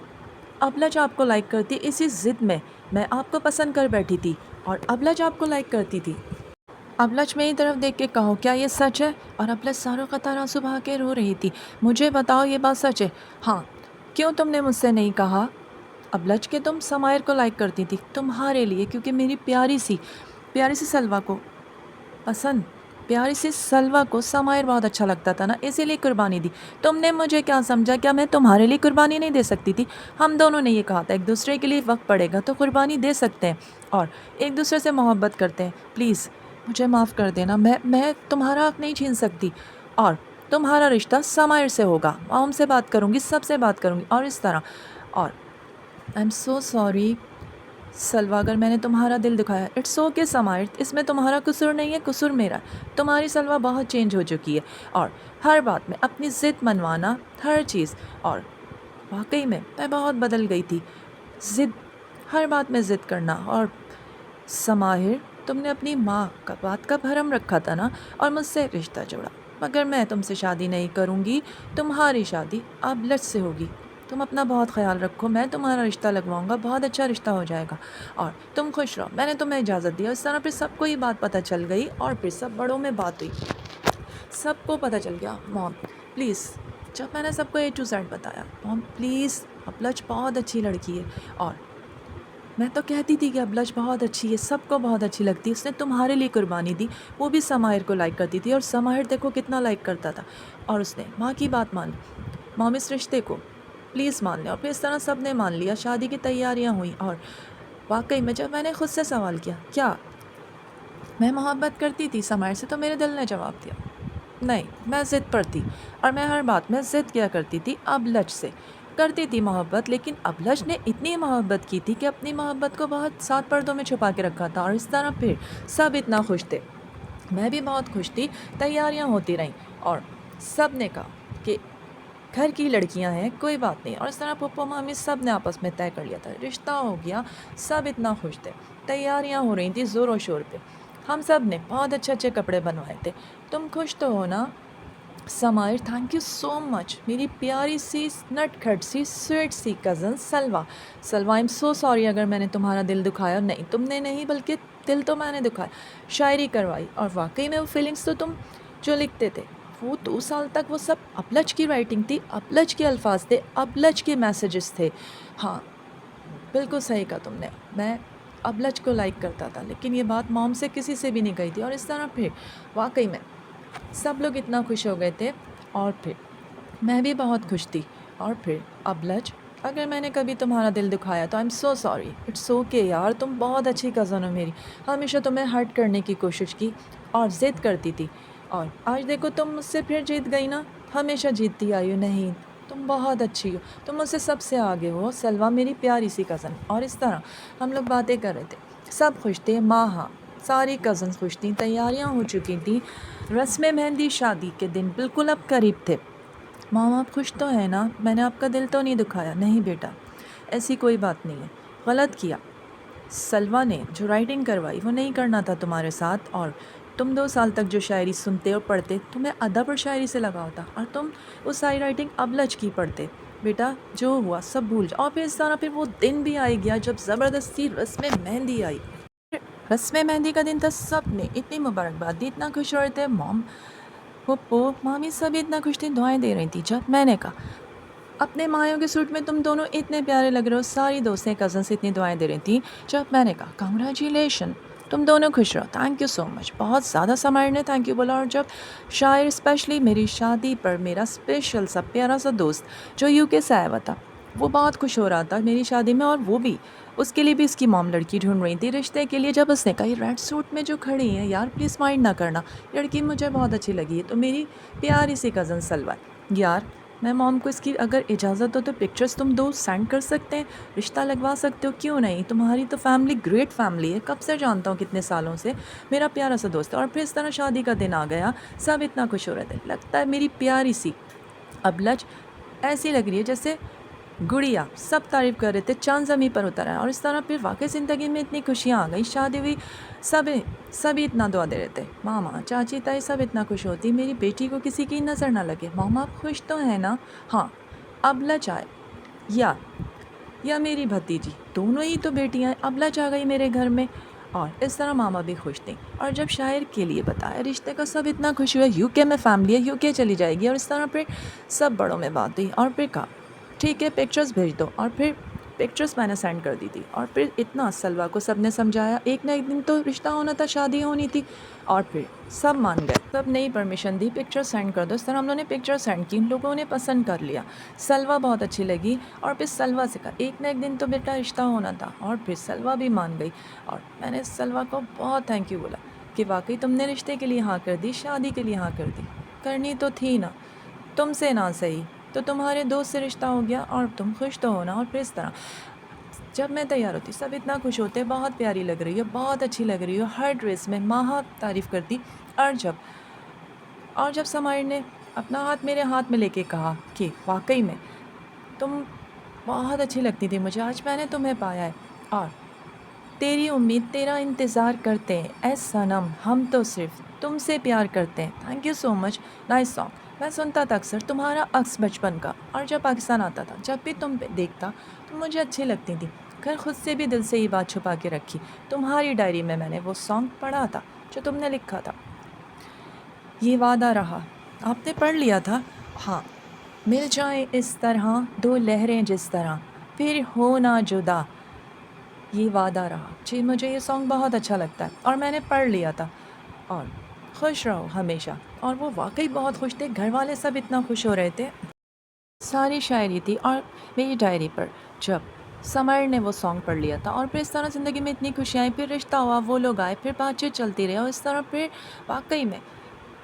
ابلج آپ کو لائک کرتی، اسی ضد میں آپ کو پسند کر بیٹھی تھی، اور ابلج آپ کو لائک کرتی تھی۔ ابلج میری طرف دیکھ کے کہو، کیا یہ سچ ہے؟ اور ابلج ساروں قطار آنسو بہا کے رو رہی تھی۔ مجھے بتاؤ یہ بات سچ ہے؟ ہاں، کیوں تم نے مجھ سے نہیں کہا ابلج کہ تم سمائر کو لائک کرتی تھی؟ تمہارے لیے، کیونکہ میری پیاری سی سلویٰ کو پسند، پیاری سی سلویٰ کو سمائر بہت اچھا لگتا تھا نا، اسی لیے قربانی دی۔ تم نے مجھے کیا سمجھا؟ کیا میں تمہارے لیے قربانی نہیں دے سکتی تھی؟ ہم دونوں نے یہ کہا تھا ایک دوسرے کے لیے وقت پڑے گا تو قربانی دے سکتے ہیں، اور ایک دوسرے سے محبت کرتے ہیں۔ پلیز مجھے معاف کر دینا، میں تمہارا حق نہیں چھین سکتی، اور تمہارا رشتہ سمائر سے ہوگا، موم سے بات کروں گی، سب سے بات کروں گی، اور اس طرح۔ اور آئی ایم سو سوری سلویٰ، اگر میں نے تمہارا دل دکھایا، اٹس اوکے سمائر، اس میں تمہارا قصور نہیں ہے، قصور میرا ہے۔ تمہاری سلویٰ بہت چینج ہو چکی ہے، اور ہر بات میں اپنی ضد منوانا، ہر چیز، اور واقعی میں بہت بدل گئی تھی، ضد، ہر بات میں ضد کرنا۔ اور سماہر، تم نے اپنی ماں کا بات کا بھرم رکھا تھا نا، اور مجھ سے رشتہ جوڑا، مگر میں تم سے شادی نہیں کروں گی، تمہاری شادی ابلج سے ہوگی۔ تم اپنا بہت خیال رکھو، میں تمہارا رشتہ لگواؤں گا، بہت اچھا رشتہ ہو جائے گا، اور تم خوش رہو۔ میں نے تمہیں اجازت دیا۔ اس طرح پھر سب کو یہ بات پتہ چل گئی، اور پھر سب بڑوں میں بات ہوئی، سب کو پتہ چل گیا۔ موم پلیز، جب میں نے سب کو A to Z بتایا، موم پلیز، ابلج بہت اچھی لڑکی ہے، اور میں تو کہتی تھی کہ ابلج بہت اچھی ہے، سب کو بہت اچھی لگتی ہے، اس نے تمہارے لیے قربانی دی، وہ بھی سماہر کو لائک کرتی تھی، اور سماہر دیکھو کتنا لائک کرتا تھا، اور اس نے ماں کی بات مان لی۔ موم اس رشتے کو پلیز مان لیں، اور پھر اس طرح سب نے مان لیا، شادی کی تیاریاں ہوئیں۔ اور واقعی میں جب میں نے خود سے سوال کیا، کیا میں محبت کرتی تھی سماہر سے، تو میرے دل نے جواب دیا نہیں، میں ضد پر تھی، اور میں ہر بات میں ضد کیا کرتی تھی، ابلج سے کرتی تھی محبت، لیکن ابلج نے اتنی محبت کی تھی کہ اپنی محبت کو بہت 7 پردوں میں چھپا کے رکھا تھا، اور اس طرح پھر سب اتنا خوش تھے، میں بھی بہت خوش تھی، تیاریاں ہوتی رہیں، اور سب نے کہا کہ گھر کی لڑکیاں ہیں، کوئی بات نہیں، اور اس طرح پھپھو مامی سب نے آپس میں طے کر لیا تھا، رشتہ ہو گیا، سب اتنا خوش تھے، تیاریاں ہو رہی تھیں زور و شور پہ، ہم سب نے بہت اچھے اچھے کپڑے بنوائے تھے۔ تم خوش تو ہو نا سمائر؟ تھینک یو سو مچ میری پیاری سی نٹ کھٹ سی سویٹ سی cousin Salwa. I am so sorry اگر میں نے تمہارا دل دکھایا۔ نہیں، تم نے نہیں، بلکہ دل تو میں نے دکھایا، شاعری کروائی، اور واقعی میں وہ فیلنگس تو تم جو لکھتے تھے وہ 2 سال تک وہ سب ابلج کی رائٹنگ تھی، ابلج کے الفاظ تھے، ابلج کے میسیجز تھے۔ ہاں بالکل صحیح کہا تم نے، میں ابلج کو لائک کرتا تھا، لیکن یہ بات موم سے کسی سے بھی نہیں کہی تھی، اور اس طرح پھر واقعی میں سب لوگ اتنا خوش ہو گئے تھے، اور پھر میں بھی بہت خوش تھی۔ اور پھر ابلج، اگر میں نے کبھی تمہارا دل دکھایا تو I am so sorry, it's okay یار، تم بہت اچھی کزن ہو میری، ہمیشہ تمہیں ہرٹ کرنے کی کوشش کی اور ضد کرتی تھی، اور آج دیکھو تم مجھ سے پھر جیت گئی نا، ہمیشہ جیتتی آئی ہو، نہیں تم بہت اچھی ہو، تم مجھ سے سب سے آگے ہو سلویٰ میری پیاری سی کزن۔ اور اس طرح ہم لوگ باتیں کر رہے تھے، سب خوش تھے، ماں ہاں ساری کزنس خوش تھیں، تیاریاں ہو چکی تھیں، رسم مہندی شادی کے دن بالکل اب قریب تھے۔ ماں آپ خوش تو ہیں نا؟ میں نے آپ کا دل تو نہیں دکھایا؟ نہیں بیٹا، ایسی کوئی بات نہیں ہے، غلط کیا، سلویٰ نے جو رائٹنگ کروائی وہ نہیں کرنا تھا تمہارے ساتھ، اور تم 2 سال تک جو شاعری سنتے اور پڑھتے تمہیں ادب اور شاعری سے لگا ہوتا، اور تم وہ ساری رائٹنگ ابلج کی پڑھتے۔ بیٹا جو ہوا سب بھول جاؤ۔ اور پھر اس طرح پھر وہ دن بھی آئے گیا جب زبردستی رسم مہندی آئی۔ رسم مہندی کا دن تھا، سب نے اتنی مبارکباد دی، اتنا خوش ہو رہے تھے، موم پھپھو مامی سبھی اتنا خوش تھی، دعائیں دے رہی تھی۔ جب میں نے کہا اپنے مایوں کے سوٹ میں تم دونوں اتنے پیارے لگ رہے ہو، ساری دوستیں کزن سے اتنی دعائیں دے رہی تھیں۔ جب میں نے کہا کنگریچولیشن، تم دونوں خوش رہو، تھینک یو سو مچ، بہت زیادہ سمائر نے تھینک یو بولا۔ اور جب شاعر اسپیشلی میری شادی پر میرا اسپیشل سا پیارا سا دوست جو یو کے سے آیا ہوا تھا، وہ بہت خوش ہو رہا تھا میری شادی میں، اور وہ بھی اس کے لیے بھی اس کی موم لڑکی ڈھونڈ رہی تھی رشتے کے لیے۔ جب اس نے کہا یہ ریڈ سوٹ میں جو کھڑی ہے یار پلیز مائنڈ نہ کرنا، لڑکی مجھے بہت اچھی لگی ہے، تو میری پیاری سی کزن سلوا، یار میں موم کو اس کی اگر اجازت ہو تو پکچرز تم دو سینڈ کر سکتے ہیں، رشتہ لگوا سکتے ہو، کیوں نہیں، تمہاری تو فیملی گریٹ فیملی ہے، کب سے جانتا ہوں کتنے سالوں سے، میرا پیارا سا دوست ہے۔ اور پھر اس طرح شادی کا دن آ گیا، سب اتنا خوش ہو رہے تھے، لگتا ہے میری پیاری سی ابلج ایسی لگ رہی ہے جیسے گڑیا، سب تعریف کر رہے تھے، چاند زمیں پر اتر آیا۔ اور اس طرح پھر واقعی زندگی میں اتنی خوشیاں آ گئی، شادی ہوئی، سبھی اتنا دعا دے رہے تھے، ماما چاچی تائی سب اتنا خوش ہوتی، میری بیٹی کو کسی کی نظر نہ لگے، ماما آپ خوش تو ہیں نا؟ ہاں ابلج آئے یا میری بھتیجی، دونوں ہی تو بیٹیاں ہیں، ابلج آ گئی میرے گھر میں۔ اور اس طرح ماما بھی خوش تھیں۔ اور جب شاعر کے لیے بتایا رشتے کا، سب اتنا خوش ہوئے، یو کے میں فیملی ہے، یو کے چلی جائے گی۔ اور اس طرح پھر سب بڑوں میں بات ہوئی، اور پھر کہا ٹھیک ہے پکچرز بھیج دو، اور پھر پکچرز میں نے سینڈ کر دی تھی۔ اور پھر اتنا سلوا کو سب نے سمجھایا، ایک نہ ایک دن تو رشتہ ہونا تھا، شادی ہونی تھی، اور پھر سب مان گئے، سب نے پرمیشن دی پکچر سینڈ کر دو۔ اس طرح ہم لوگوں نے پکچر سینڈ کی، ان لوگوں نے پسند کر لیا، سلوا بہت اچھی لگی، اور پھر سلوا سے کہا ایک نہ ایک دن تو بیٹا رشتہ ہونا تھا، اور پھر سلوا بھی مان گئی۔ اور میں نے سلوا کو بہت تھینک یو بولا کہ واقعی تم نے رشتے کے لیے ہاں کر دی، شادی کے لیے ہاں کر دی، کرنی تو تھی نا، تم سے نہ صحیح تو تمہارے دوست سے رشتہ ہو گیا، اور تم خوش تو ہونا۔ اور پھر اس طرح جب میں تیار ہوتی سب اتنا خوش ہوتے، بہت پیاری لگ رہی ہو، بہت اچھی لگ رہی ہو، ہر ڈریس میں ماہا تعریف کرتی۔ اور جب سمائر نے اپنا ہاتھ میرے ہاتھ میں لے کے کہا کہ واقعی میں تم بہت اچھی لگتی تھی مجھے، آج میں نے تمہیں پایا ہے، اور تیری امید تیرا انتظار کرتے ہیں اے صنم، ہم تو صرف تم سے پیار کرتے ہیں، thank you so much, nice song. میں سنتا تھا اکثر تمہارا عکس بچپن کا، اور جب پاکستان آتا تھا جب بھی تم دیکھتا تم مجھے اچھی لگتی تھی، گھر خود سے بھی دل سے یہ بات چھپا کے رکھی، تمہاری ڈائری میں نے وہ سانگ پڑھا تھا جو تم نے لکھا تھا، یہ وعدہ رہا، آپ نے پڑھ لیا تھا؟ ہاں، مل جائیں اس طرح دو لہریں جس طرح، پھر ہونا جدا، یہ وعدہ رہا۔ جی مجھے یہ سانگ بہت اچھا لگتا ہے، اور میں نے پڑھ لیا تھا۔ اور خوش رہو ہمیشہ۔ اور وہ واقعی بہت خوش تھے، گھر والے سب اتنا خوش ہو رہے تھے، ساری شاعری تھی اور میری ڈائری پر جب سمر نے وہ سانگ پڑھ لیا تھا۔ اور پھر اس طرح زندگی میں اتنی خوشیاں آئیں، پھر رشتہ ہوا، وہ لوگ آئے، پھر بات چیت چلتی رہی، اور اس طرح پھر واقعی میں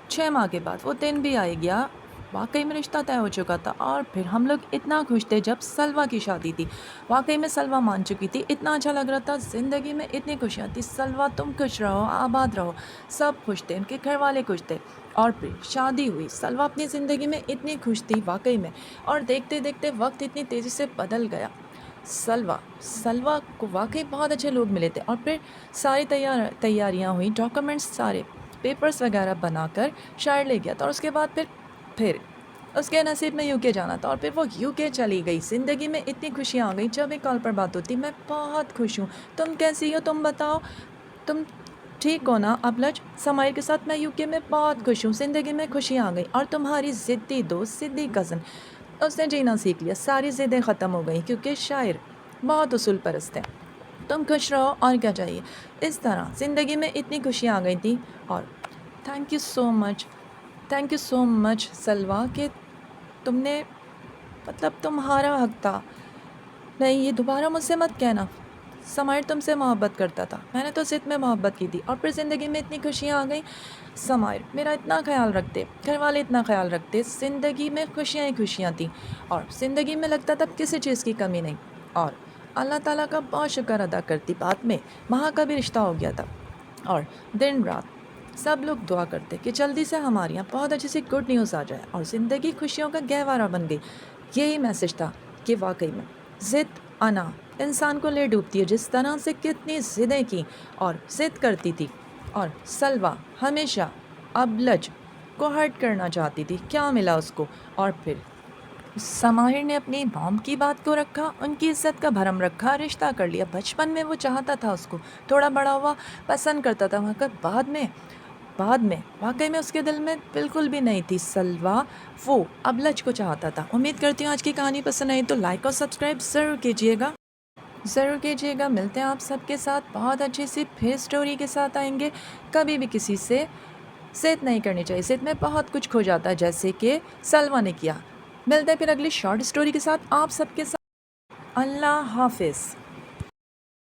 6 ماہ کے بعد وہ دن بھی آئے گیا، واقعی میں رشتہ طے ہو چکا تھا۔ اور پھر ہم لوگ اتنا خوش تھے جب سلوا کی شادی تھی، واقعی میں سلوا مان چکی تھی، اتنا اچھا لگ رہا تھا، زندگی میں اتنی خوشیاں تھی، سلوا تم خوش رہو، آباد رہو، سب خوش تھے، ان کے گھر والے خوش تھے۔ اور پھر شادی ہوئی، سلوا اپنی زندگی میں اتنی خوش تھی واقعی میں، اور دیکھتے دیکھتے وقت اتنی تیزی سے بدل گیا۔ سلوا کو واقعی بہت اچھے لوگ ملے تھے، اور پھر ساری تیاریاں ہوئیں، ڈاکومنٹس سارے پیپرز وغیرہ بنا کر شاعر لے گیا تھا، اور اس کے بعد پھر اس کے نصیب میں یو کے جانا تھا، اور پھر وہ یو کے چلی گئی۔ زندگی میں اتنی خوشیاں آ گئی، جب ایک کال پر بات ہوتی میں بہت خوش ہوں، تم کیسی ہو، تم بتاؤ، تم ٹھیک ہو نا ابلج؟ سمائر کے ساتھ میں یو کے میں بہت خوش ہوں، زندگی میں خوشیاں آ گئی، اور تمہاری ضدی دوست ضدی کزن، اس نے جینا سیکھ لیا، ساری ضدیں ختم ہو گئیں، کیونکہ شاعر بہت اصول پرست ہے، تم خوش رہو اور کیا چاہیے۔ اس طرح زندگی میں اتنی خوشیاں آ گئی تھیں، اور تھینک یو سو مچ سلوا کہ تم نے تمہارا حق تھا، نہیں یہ دوبارہ مجھ سے مت کہنا، سمائر تم سے محبت کرتا تھا، میں نے تو ضد میں محبت کی تھی، اور پھر زندگی میں اتنی خوشیاں آ گئیں، سمائر میرا اتنا خیال رکھتے، گھر والے اتنا خیال رکھتے، زندگی میں خوشیاں ہی خوشیاں تھیں، اور زندگی میں لگتا تھا کسی چیز کی کمی نہیں، اور اللہ تعالیٰ کا بہت شکر ادا کرتی، بعد میں ماں کا بھی رشتہ ہو گیا تھا، اور دن رات سب لوگ دعا کرتے کہ جلدی سے ہمارے یہاں بہت اچھی سی گڈ نیوز آ جائے، اور زندگی خوشیوں کا گہوارہ بن گئی۔ یہی میسج تھا کہ واقعی میں ضد انا انسان کو لے ڈوبتی ہے، جس طرح سے کتنی ضدیں کی اور ضد کرتی تھی، اور سلوا ہمیشہ ابلج کو ہرٹ کرنا چاہتی تھی. کیا ملا اس کو؟ اور پھر سماہر نے اپنی موم کی بات کو رکھا، ان کی عزت کا بھرم رکھا، رشتہ کر لیا. بچپن میں وہ چاہتا تھا اس کو، تھوڑا بڑا ہوا پسند کرتا تھا، مگر بعد میں واقعی میں اس کے دل میں بالکل بھی نہیں تھی سلوا. وہ ابلج کو چاہتا تھا. امید کرتی ہوں آج کی کہانی پسند آئی تو لائک اور سبسکرائب ضرور کیجیے گا. ملتے ہیں آپ سب کے ساتھ بہت اچھی سی پھر سٹوری کے ساتھ آئیں گے. کبھی بھی کسی سے ضد نہیں کرنی چاہیے، ضد میں بہت کچھ کھو جاتا ہے جیسے کہ سلوا نے کیا. ملتے ہیں پھر اگلی شارٹ سٹوری کے ساتھ آپ سب کے ساتھ. اللہ حافظ.